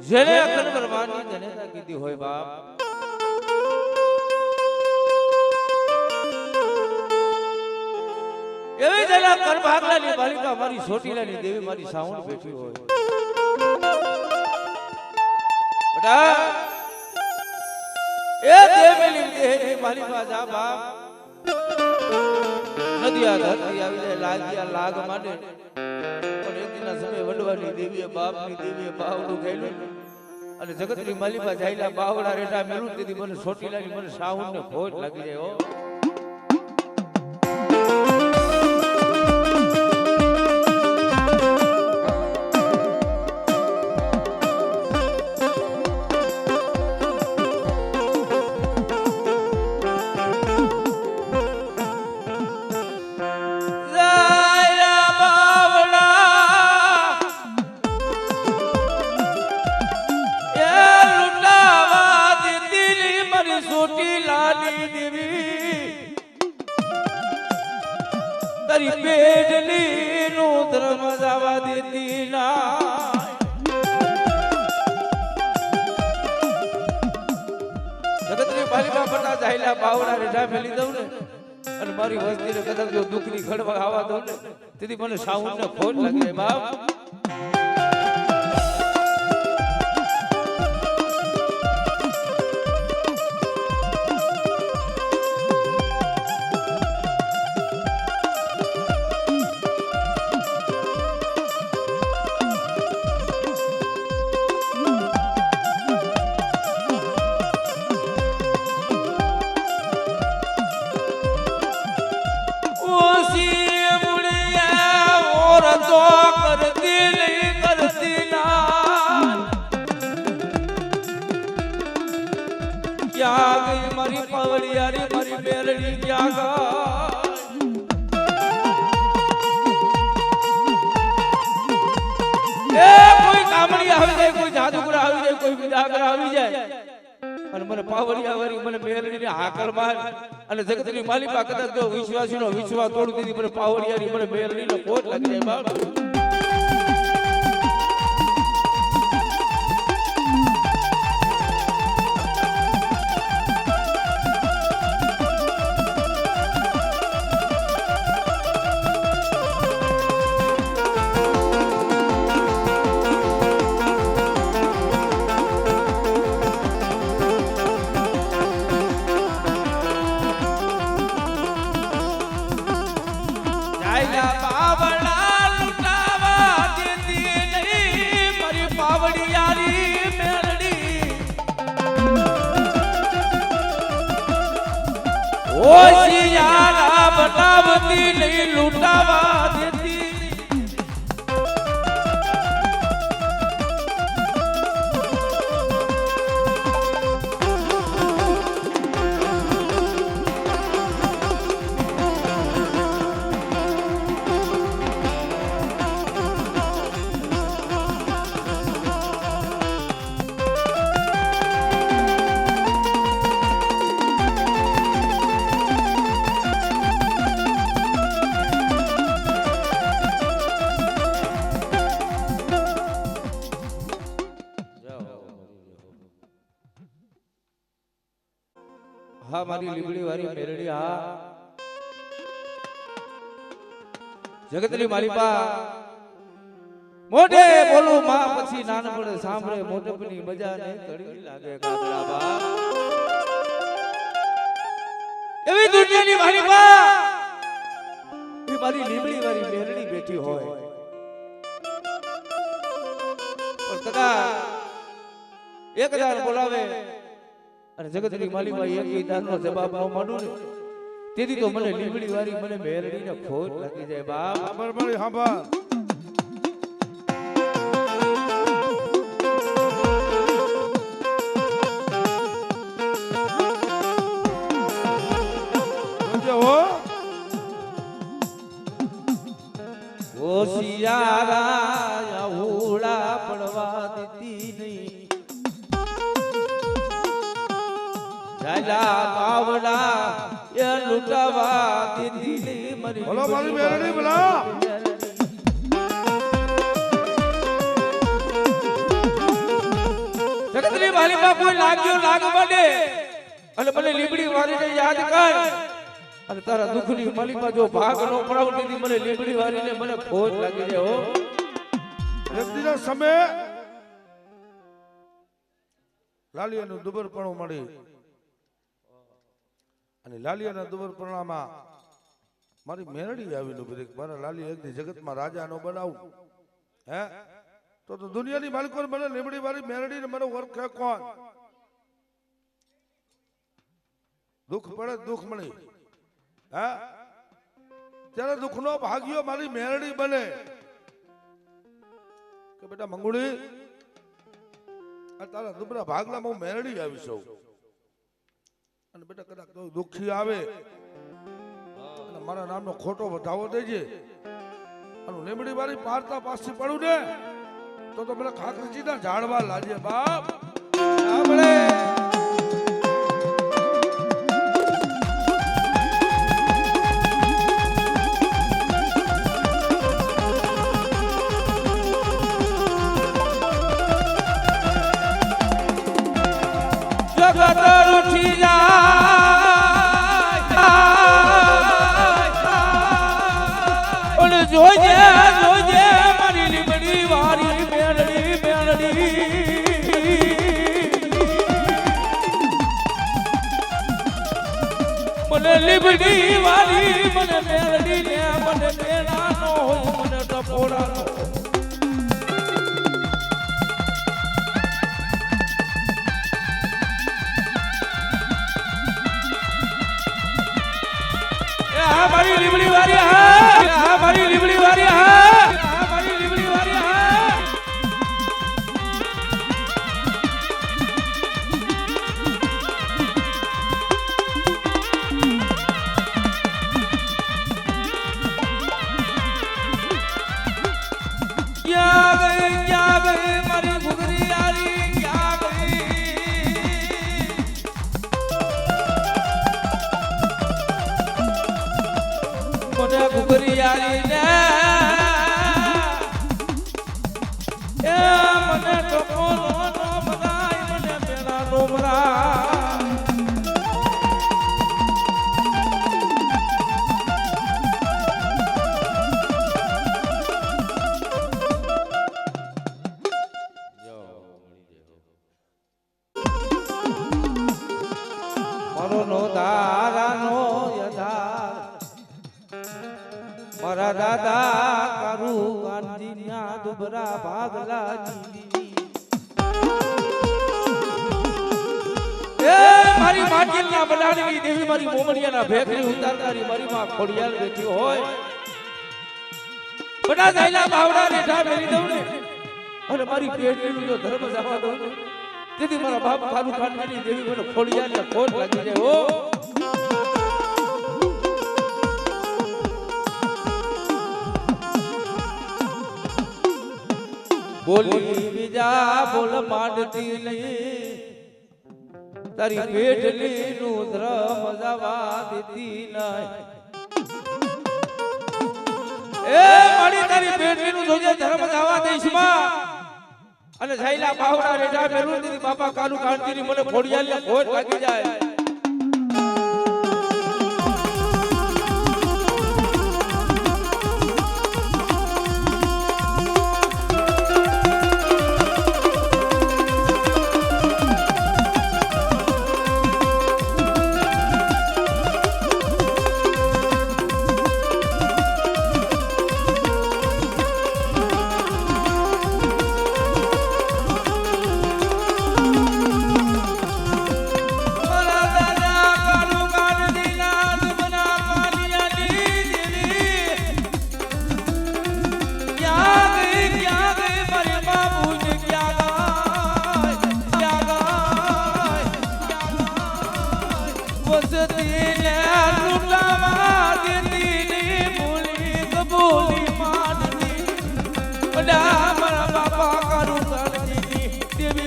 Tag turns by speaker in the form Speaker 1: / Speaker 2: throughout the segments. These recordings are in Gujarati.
Speaker 1: જેને અખંડ બ્રહ્માંડની જનેતા કીધી હોય બાપ એવી જેના કરભાગલાની બાલિકા મારી સોટીલાની દેવી મારી સાઉન્ડ બેઠી હોય બટા એ દેવેલી દેહની બાલિકા જા બાપ નદિયા ધરતી આવી જાય લાગ્યા લાગ માટે પણ એક દિના સમય વડવાની દેવીએ બાપની દેવીએ બાવડું ખેલું અને જગતની માલિકા જાયલા બાવડા રેટા મેલું તેથી મને સોટીલાની મને સાઉન્ડ ને ખોટ લાગી જાય હો તારી પેડલી નું ધર્મ જવા દેતી ના જગતની બાલિકા પટા જાયલા બાવડા રેઠા ફેલી દઉં ને અને મારી વસ્તીને કદાચ જો દુઃખની ખડવા આવવા દઉં ને તેથી મને સાઉન્ડ ને ખોટ લાગે બાપ મારી પાવડિયારી મારી બેરડી ક્યાં ગઈ એ કોઈ કામણી આવી જાય કોઈ જાદુગર આવી જાય કોઈ વિદાગર આવી જાય અને મને પાવડિયા વાળી મને બેરડીને હાકલ માર અને જગતની માલિકા કદાચ જો વિશ્વાસીનો વિશ્વાસ તોડી દીધી મને પાવડિયાની મને બેરડીનો કોટ લાગી જાય બાપ હોશિયારા બનાવતી નહીં લૂંટાવા દેતી હા મારી લીબડી વાળી મેરડી હા જગતની માલિકા મોઢે બોલું માં પછી નાનપણ સાંભળે મોટપની મજા ને કડવી લાગે કાગડા બા એવી દુનિયાની માલિકા એ મારી લીબડી વાળી મેરડી બેઠી હોય પણ કદાચ એક હજાર બોલાવે અને જગતની માલિકા એક દાનનો જવાબ ન માંડું ને તેથી તો મને લીબડી વાળી મને મેરડીને ખોટ લાગી જાય બાપ બરાબર હાંભા હોશિયારા ઉડા પડવા દેતી નહીં જાલા બાવડા એ લૂંટાવા દીધી મરી બોલો મારી બેરડી બોલા મારી માં કોઈ લાગ્યો લાગ બને અને મને લીબડી વારીને યાદ કર અને તારા દુખની માલિકા જો ભાગ નો પડાવતી હતી મને લીબડી વારીને મને ખોજ લાગી જાય હો
Speaker 2: એક દિવસ સમય લાલિયાનું દુબરપણું મળી અને લાલિયાના દુબરપણામાં મારી મેરડી આવીને ઉભી મારા લાલી એક જગતમાં રાજા નો બનાવું હે તો દુનિયાની માલિકો મને લીમડી વાળી મેરડી ને મને ઓળખે કોણ દુઃખ પડે દુઃખ મળી હે ત્યારે દુઃખનો ભાગ્યો મારી મેરડી બને કે બેટા મંગુડી તારા દુબરા ભાગલામાં હું મેરડી આવી છું અને બેટા કદાચ દુઃખી આવે અને મારા નામનો ખોટો વધાવો દેજે અને લીમડી વાળી પારતા પાછી પડું ને તો મને ખાખરીજીના ઝાડવા લાજે બાપ આપણે
Speaker 1: જોજે જોજે મારી લીમડી વારી મેલડી મેલડી મને લીમડી વારી મને મેલડી ને મને મેળાનો મને ટપોડાનો મારી લીમડી વારી હા મારી લીમડી વારી હા મારી લીમડી વારી હા ક્યાં ગઈ મારી ઘુઘરી આલી ક્યાં ગઈ મને ઘુઘરી આલી ને એ મને ટકો નો મરાય મને પેલા નો મરાય મારો નો દારાનો યથા મારા દાદા કરું ગાંધી ના દુબરા ભાગલા એ મારી માટી ના બનાડવી દેવી મારી મોમડિયા ના ભેખરી ઉતારનારી મારી માં ખોડિયાલ બેઠી હોય બડા જાયલા બાવડા રેઠા મેલી દઉં ને અને મારી પેટનું જો ધર્મ જવા દઉં તેથી મારા બાપ ખારું ખાનની દેવી મને ખોડિયાલ ને ખોટ લાગી જાય હો બોલી બીજા બોલ માંડતી નહીં તારી પેટલી નું ધર્મ જવા દેતી નહીં એ મારી તારી પેટલી નું જોજે ધર્મ જવા દઈશ માં અને સાઈલા બાવડા રેઠા મેલું દીધી બાપા કાલુ કાંતી મને ખોડિયાલ ને ખોટ લાગી જાય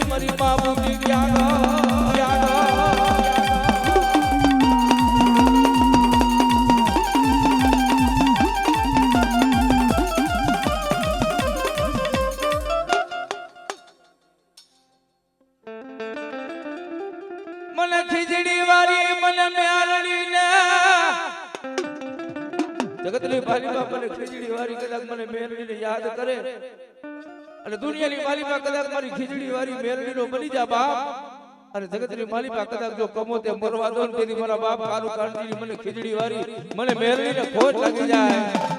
Speaker 1: મારી બાબુની જગતની માલિકા મને ખીચડી વાળી કદાચ મને મેલડીને યાદ કરે અને દુનિયાની માલિકા કદાચ મારી ખીચડી વાળી મેલડીનો બની જા બાપ અને જગતની માલિકા કદાચ જો કમોતે મરવા દો ને તેથી મારા બાપ કાલુ કાંડીની મને ખીચડી વાળી મને મેલડીને ખોટ લાગી જાય